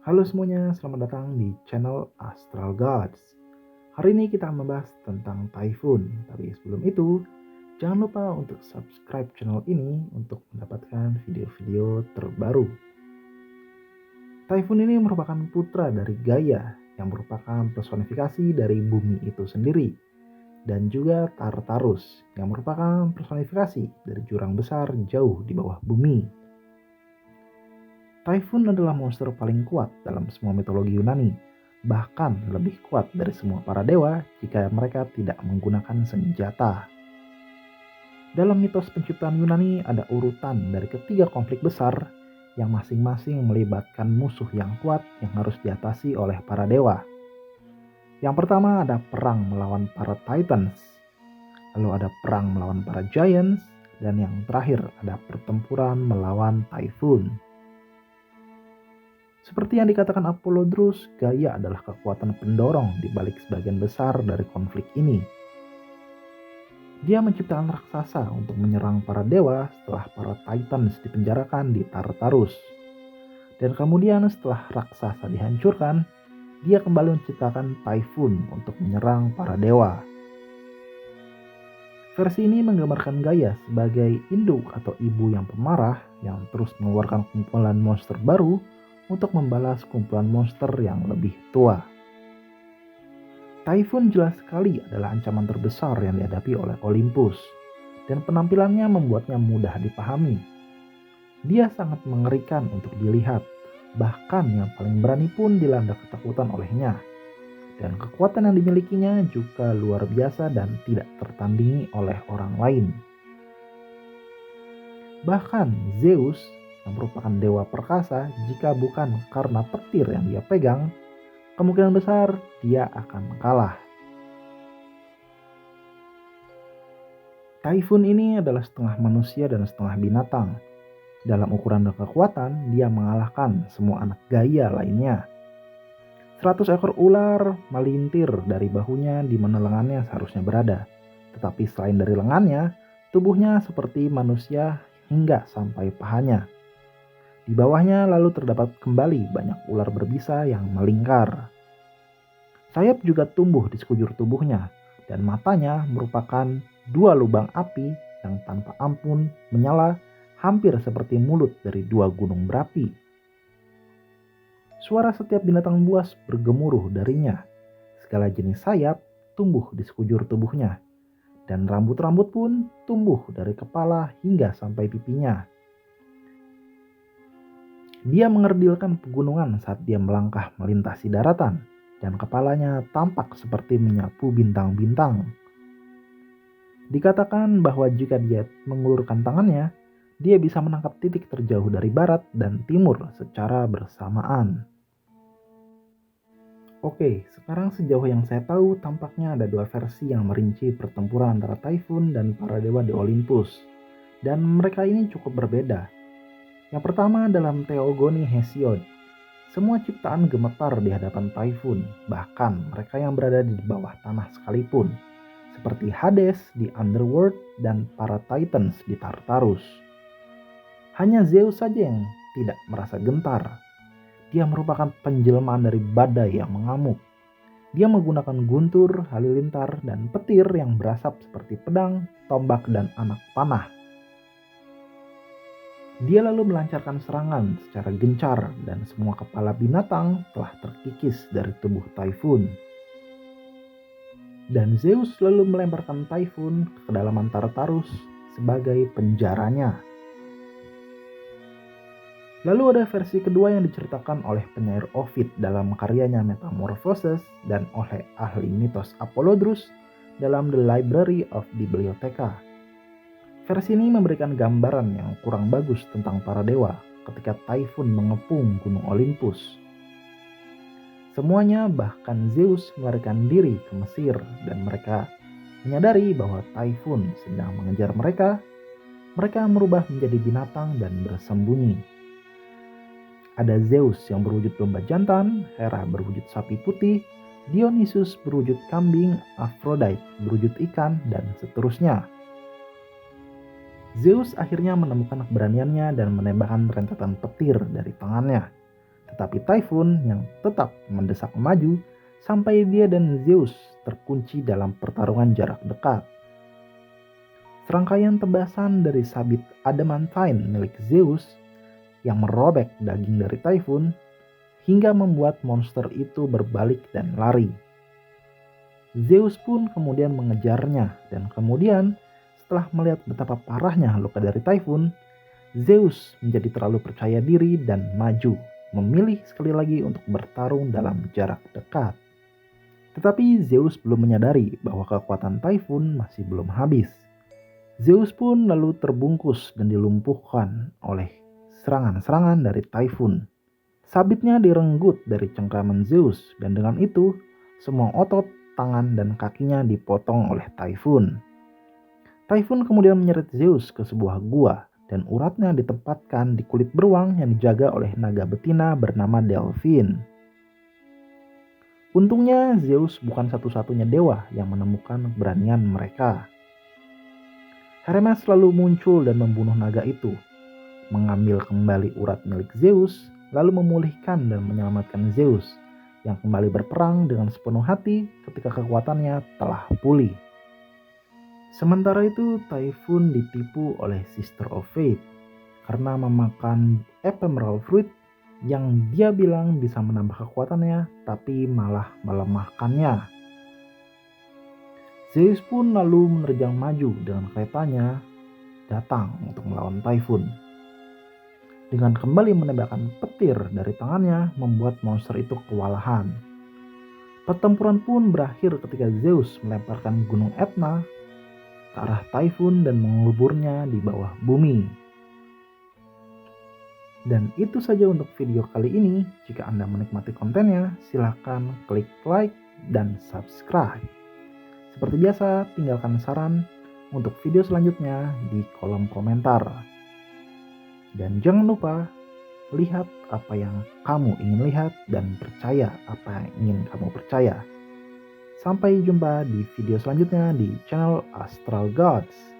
Halo semuanya, selamat datang di channel Astral Gods. Hari ini kita akan membahas tentang Typhoon. Tapi sebelum itu, jangan lupa untuk subscribe channel ini untuk mendapatkan video-video terbaru. Typhoon ini merupakan putra dari Gaia yang merupakan personifikasi dari bumi itu sendiri. Dan juga Tartarus yang merupakan personifikasi dari jurang besar jauh di bawah bumi. Typhoon adalah monster paling kuat dalam semua mitologi Yunani, bahkan lebih kuat dari semua para dewa jika mereka tidak menggunakan senjata. Dalam mitos penciptaan Yunani ada urutan dari ketiga konflik besar yang masing-masing melibatkan musuh yang kuat yang harus diatasi oleh para dewa. Yang pertama ada perang melawan para Titans, lalu ada perang melawan para Giants, dan yang terakhir ada pertempuran melawan Typhoon. Seperti yang dikatakan Apollodorus, Gaia adalah kekuatan pendorong di balik sebagian besar dari konflik ini. Dia menciptakan raksasa untuk menyerang para dewa setelah para Titans dipenjarakan di Tartarus. Dan kemudian setelah raksasa dihancurkan, dia kembali menciptakan Typhoon untuk menyerang para dewa. Versi ini menggambarkan Gaia sebagai induk atau ibu yang pemarah yang terus mengeluarkan kumpulan monster baru untuk membalas kumpulan monster yang lebih tua. Typhoon jelas sekali adalah ancaman terbesar yang dihadapi oleh Olympus, dan penampilannya membuatnya mudah dipahami. Dia sangat mengerikan untuk dilihat, bahkan yang paling berani pun dilanda ketakutan olehnya. Dan kekuatan yang dimilikinya juga luar biasa dan tidak tertandingi oleh orang lain. Bahkan Zeus yang merupakan dewa perkasa, jika bukan karena petir yang dia pegang, kemungkinan besar dia akan kalah. Typhoon ini adalah setengah manusia dan setengah binatang. Dalam ukuran dan kekuatan, dia mengalahkan semua anak Gaia lainnya. 100 ekor ular melintir dari bahunya di mana lengannya seharusnya berada. Tetapi selain dari lengannya, tubuhnya seperti manusia hingga sampai pahanya. Di bawahnya lalu terdapat kembali banyak ular berbisa yang melingkar. Sayap juga tumbuh di sekujur tubuhnya, dan matanya merupakan dua lubang api yang tanpa ampun menyala hampir seperti mulut dari dua gunung berapi. Suara setiap binatang buas bergemuruh darinya. Segala jenis sayap tumbuh di sekujur tubuhnya, dan rambut-rambut pun tumbuh dari kepala hingga sampai pipinya. Dia mengerdilkan pegunungan saat dia melangkah melintasi daratan, dan kepalanya tampak seperti menyapu bintang-bintang. Dikatakan bahwa jika dia mengulurkan tangannya, dia bisa menangkap titik terjauh dari barat dan timur secara bersamaan. Oke, sekarang sejauh yang saya tahu tampaknya ada dua versi yang merinci pertempuran antara Typhoon dan para dewa di Olympus. Dan mereka ini cukup berbeda. Yang pertama dalam Theogony Hesiod. Semua ciptaan gemetar di hadapan Typhoon, bahkan mereka yang berada di bawah tanah sekalipun, seperti Hades di Underworld dan para Titans di Tartarus. Hanya Zeus saja yang tidak merasa gentar. Dia merupakan penjelmaan dari badai yang mengamuk. Dia menggunakan guntur, halilintar, dan petir yang berasap seperti pedang, tombak, dan anak panah. Dia lalu melancarkan serangan secara gencar dan semua kepala binatang telah terkikis dari tubuh Typhoon. Dan Zeus lalu melemparkan Typhoon ke kedalaman Tartarus sebagai penjaranya. Lalu ada versi kedua yang diceritakan oleh penyair Ovid dalam karyanya Metamorphoses dan oleh ahli mitos Apollodorus dalam The Library of Bibliotheca. Versi ini memberikan gambaran yang kurang bagus tentang para dewa ketika Typhoon mengepung Gunung Olympus. Semuanya, bahkan Zeus, melarikan diri ke Mesir dan mereka menyadari bahwa Typhoon sedang mengejar mereka. Mereka merubah menjadi binatang dan bersembunyi. Ada Zeus yang berwujud domba jantan, Hera berwujud sapi putih, Dionysus berwujud kambing, Aphrodite berwujud ikan, dan seterusnya. Zeus akhirnya menemukan keberaniannya dan menembakkan rentetan petir dari tangannya. Tetapi Typhoon yang tetap mendesak maju sampai dia dan Zeus terkunci dalam pertarungan jarak dekat. Serangkaian tebasan dari sabit adamantine milik Zeus yang merobek daging dari Typhoon hingga membuat monster itu berbalik dan lari. Zeus pun kemudian mengejarnya dan kemudian setelah melihat betapa parahnya luka dari Typhoon, Zeus menjadi terlalu percaya diri dan maju, memilih sekali lagi untuk bertarung dalam jarak dekat. Tetapi Zeus belum menyadari bahwa kekuatan Typhoon masih belum habis. Zeus pun lalu terbungkus dan dilumpuhkan oleh serangan-serangan dari Typhoon. Sabitnya direnggut dari cengkraman Zeus dan dengan itu semua otot, tangan, dan kakinya dipotong oleh Typhoon. Typhoon kemudian menyeret Zeus ke sebuah gua dan uratnya ditempatkan di kulit beruang yang dijaga oleh naga betina bernama Delphine. Untungnya Zeus bukan satu-satunya dewa yang menemukan keberanian mereka. Hermes lalu muncul dan membunuh naga itu, mengambil kembali urat milik Zeus, lalu memulihkan dan menyelamatkan Zeus yang kembali berperang dengan sepenuh hati ketika kekuatannya telah pulih. Sementara itu Typhoon ditipu oleh Sister of Fate karena memakan ephemeral fruit yang dia bilang bisa menambah kekuatannya tapi malah melemahkannya. Zeus pun lalu menerjang maju dengan keretanya datang untuk melawan Typhoon. Dengan kembali menembakkan petir dari tangannya membuat monster itu kewalahan. Pertempuran pun berakhir ketika Zeus melemparkan gunung Etna ke arah Typhoon dan menguburnya di bawah bumi. Dan itu saja untuk video kali ini. Jika Anda menikmati kontennya, silakan klik like dan subscribe. Seperti biasa, tinggalkan saran untuk video selanjutnya di kolom komentar. Dan jangan lupa lihat apa yang kamu ingin lihat dan percaya apa yang ingin kamu percaya. Sampai jumpa di video selanjutnya di channel Astral Gods.